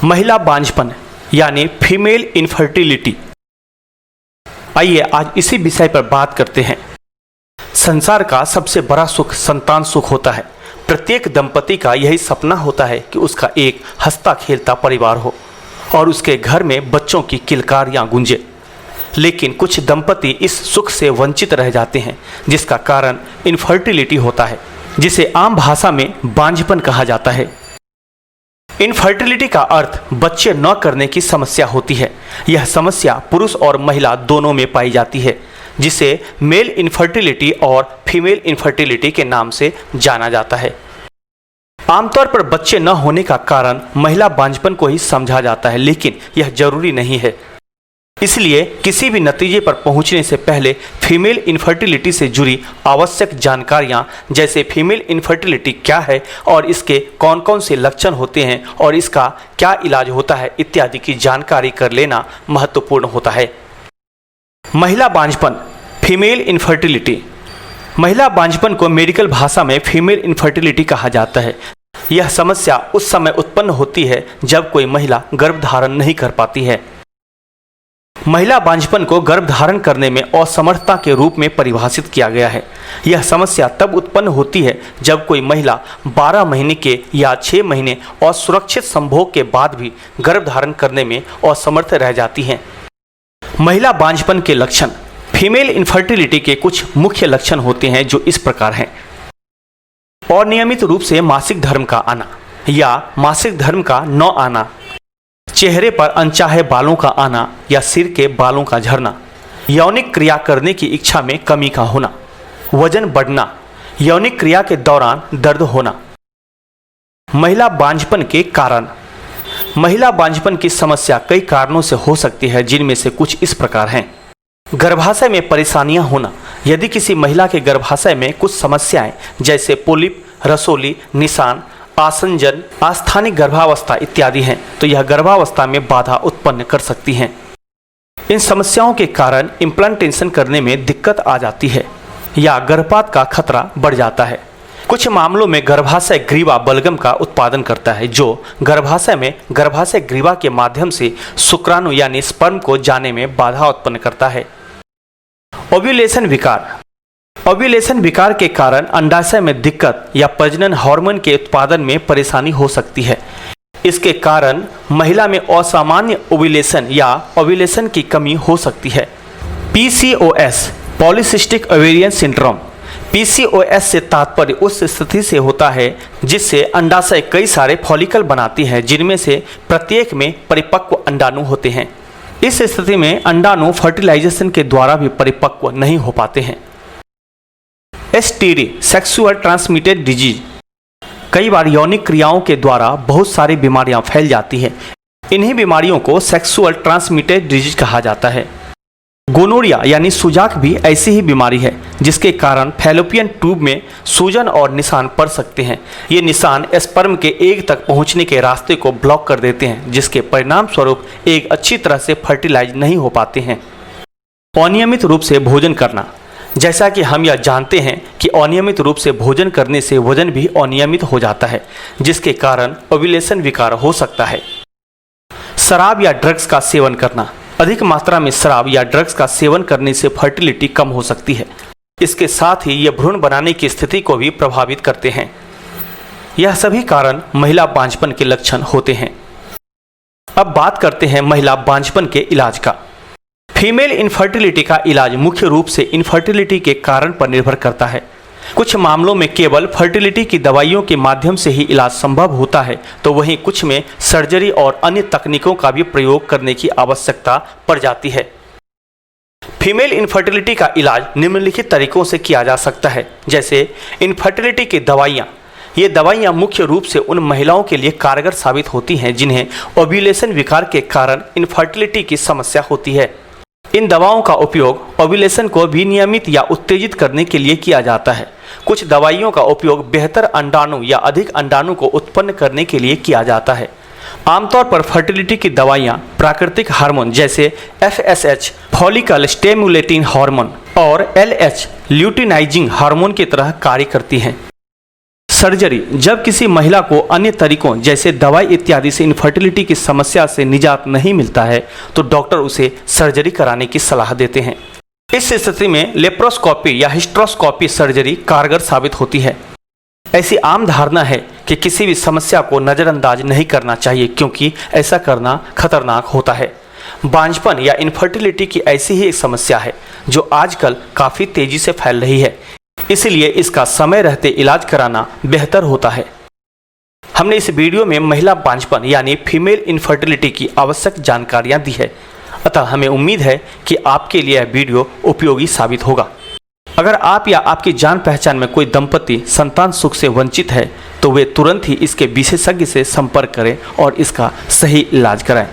महिला बांझपन यानी फीमेल इनफर्टिलिटी। आइए आज इसी विषय पर बात करते हैं। संसार का सबसे बड़ा सुख संतान सुख होता है। प्रत्येक दंपति का यही सपना होता है कि उसका एक हंसता खेलता परिवार हो और उसके घर में बच्चों की किलकारियां गूंजे। लेकिन कुछ दंपति इस सुख से वंचित रह जाते हैं, जिसका कारण इनफर्टिलिटी होता है, जिसे आम भाषा में बांझपन कहा जाता है। इनफर्टिलिटी का अर्थ बच्चे न करने की समस्या होती है। यह समस्या पुरुष और महिला दोनों में पाई जाती है, जिसे मेल इनफर्टिलिटी और फीमेल इनफर्टिलिटी के नाम से जाना जाता है। आमतौर पर बच्चे न होने का कारण महिला बांझपन को ही समझा जाता है, लेकिन यह जरूरी नहीं है। इसलिए किसी भी नतीजे पर पहुंचने से पहले फीमेल इनफर्टिलिटी से जुड़ी आवश्यक जानकारियां, जैसे फीमेल इनफर्टिलिटी क्या है और इसके कौन कौन से लक्षण होते हैं और इसका क्या इलाज होता है, इत्यादि की जानकारी कर लेना महत्वपूर्ण होता है। महिला बांझपन, फीमेल इनफर्टिलिटी। महिला बांझपन को मेडिकल भाषा में फीमेल इनफर्टिलिटी कहा जाता है। यह समस्या उस समय उत्पन्न होती है जब कोई महिला गर्भधारण नहीं कर पाती है। महिला बांझपन को गर्भधारण करने में असमर्थता के रूप में परिभाषित किया गया है। यह समस्या तब उत्पन्न होती है जब कोई महिला 12 महीने के या 6 महीने असुरक्षित संभोग के बाद भी गर्भधारण करने में असमर्थ रह जाती हैं। महिला बांझपन के लक्षण। फीमेल इनफर्टिलिटी के कुछ मुख्य लक्षण होते हैं जो इस प्रकार हैं। अनियमित रूप से मासिक धर्म का आना या मासिक धर्म का न आना, चेहरे पर अनचाहे बालों का आना या सिर के बालों का झड़ना, यौनिक क्रिया करने की इच्छा में कमी का होना, वजन बढ़ना, यौनिक क्रिया के दौरान दर्द होना। महिला बांझपन के कारण। महिला बांझपन की समस्या कई कारणों से हो सकती है, जिनमें से कुछ इस प्रकार हैं। गर्भाशय में परेशानियां होना। यदि किसी महिला के गर्भाशय में कुछ समस्याएं जैसे पोलिप, रसोली, निशान, आसंजन, अस्थानिक गर्भावस्था इत्यादि हैं, तो यह गर्भावस्था में बाधा उत्पन्न कर सकती हैं। इन समस्याओं के कारण इम्प्लांटेशन करने में दिक्कत आ जाती है या गर्भपात का खतरा बढ़ जाता है। कुछ मामलों में गर्भाशय ग्रीवा बलगम का उत्पादन करता है, जो गर्भाशय में गर्भाशय ग्रीवा के माध्यम से शुक्राणु यानी स्पर्म को जाने में बाधा उत्पन्न करता है। ओव्यूलेशन विकार। ओव्यूलेशन विकार के कारण अंडाशय में दिक्कत या प्रजनन हार्मोन के उत्पादन में परेशानी हो सकती है। इसके कारण महिला में असामान्य ओव्यूलेशन या ओव्यूलेशन की कमी हो सकती है। PCOS, polycystic ovarian syndrome. PCOS से तात्पर्य उस स्थिति से होता है जिससे अंडाशय कई सारे फॉलिकल बनाती है, जिनमें से प्रत्येक में परिपक्व अंडाणु होते हैं। इस स्थिति में अंडाणु फर्टिलाइजेशन के द्वारा भी परिपक्व नहीं हो पाते हैं। STD, sexual transmitted disease. कई बार यौनिक क्रियाओं के द्वारा बहुत सारी बीमारियां फैल जाती हैं। इन्हीं बीमारियों को सेक्सुअल ट्रांसमिटेड डिजीज कहा जाता है। गोनोरिया यानी सुजाक भी ऐसी ही बीमारी है, जिसके कारण फैलोपियन ट्यूब में सूजन और निशान पड़ सकते हैं। ये निशान स्पर्म के एग तक पहुंचने के रास्ते को ब्लॉक कर देते हैं, जिसके परिणाम स्वरूप एग अच्छी तरह से फर्टिलाइज नहीं हो पाते हैं। अनियमित रूप से भोजन करना। जैसा कि हम यह जानते हैं कि अनियमित रूप से भोजन करने से वजन भी अनियमित हो जाता है, जिसके कारण ओव्यूलेशन विकार हो सकता है। शराब या ड्रग्स का सेवन करना। अधिक मात्रा में शराब या ड्रग्स का सेवन करने से फर्टिलिटी कम हो सकती है। इसके साथ ही ये भ्रूण बनाने की स्थिति को भी प्रभावित करते हैं। यह सभी कारण महिला बांझपन के लक्षण होते हैं। अब बात करते हैं महिला बांझपन के इलाज का। फीमेल इनफर्टिलिटी का इलाज मुख्य रूप से इनफर्टिलिटी के कारण पर निर्भर करता है। कुछ मामलों में केवल फर्टिलिटी की दवाइयों के माध्यम से ही इलाज संभव होता है, तो वहीं कुछ में सर्जरी और अन्य तकनीकों का भी प्रयोग करने की आवश्यकता पड़ जाती है। फीमेल इनफर्टिलिटी का इलाज निम्नलिखित तरीकों से किया जा सकता है, जैसे इनफर्टिलिटी की दवाइयाँ। ये दवाइयाँ मुख्य रूप से उन महिलाओं के लिए कारगर साबित होती हैं जिन्हें ओव्यूलेशन विकार के कारण इनफर्टिलिटी की समस्या होती है। इन दवाओं का उपयोग ओव्यूलेशन को विनियमित या उत्तेजित करने के लिए किया जाता है। कुछ दवाइयों का उपयोग बेहतर अंडाणु या अधिक अंडाणु को उत्पन्न करने के लिए किया जाता है। आमतौर पर फर्टिलिटी की दवाइयाँ प्राकृतिक हार्मोन जैसे FSH, फॉलिकल स्टिमुलेटिंग हार्मोन, और LH, ल्यूटिनाइजिंग हार्मोन की तरह कार्य करती हैं। सर्जरी: जब किसी महिला को अन्य तरीकों जैसे दवाई इत्यादि से इनफर्टिलिटी की समस्या से निजात नहीं मिलता है तो डॉक्टर उसे सर्जरी कराने की सलाह देते हैं। इस स्थिति में लेप्रोस्कोपी या हिस्ट्रोस्कोपी सर्जरी कारगर साबित होती है। ऐसी आम धारणा है कि किसी भी समस्या को नज़रअंदाज नहीं करना चाहिए क्योंकि ऐसा करना खतरनाक होता है। बांझपन या इनफर्टिलिटी की ऐसी ही एक समस्या है जो आजकल काफ़ी तेजी से फैल रही है, इसलिए इसका समय रहते इलाज कराना बेहतर होता है। हमने इस वीडियो में महिला बांझपन यानी फीमेल इनफर्टिलिटी की आवश्यक जानकारियां दी है, अतः हमें उम्मीद है कि आपके लिए यह वीडियो उपयोगी साबित होगा। अगर आप या आपकी जान पहचान में कोई दंपति संतान सुख से वंचित है तो वे तुरंत ही इसके विशेषज्ञ से संपर्क करें और इसका सही इलाज कराएं।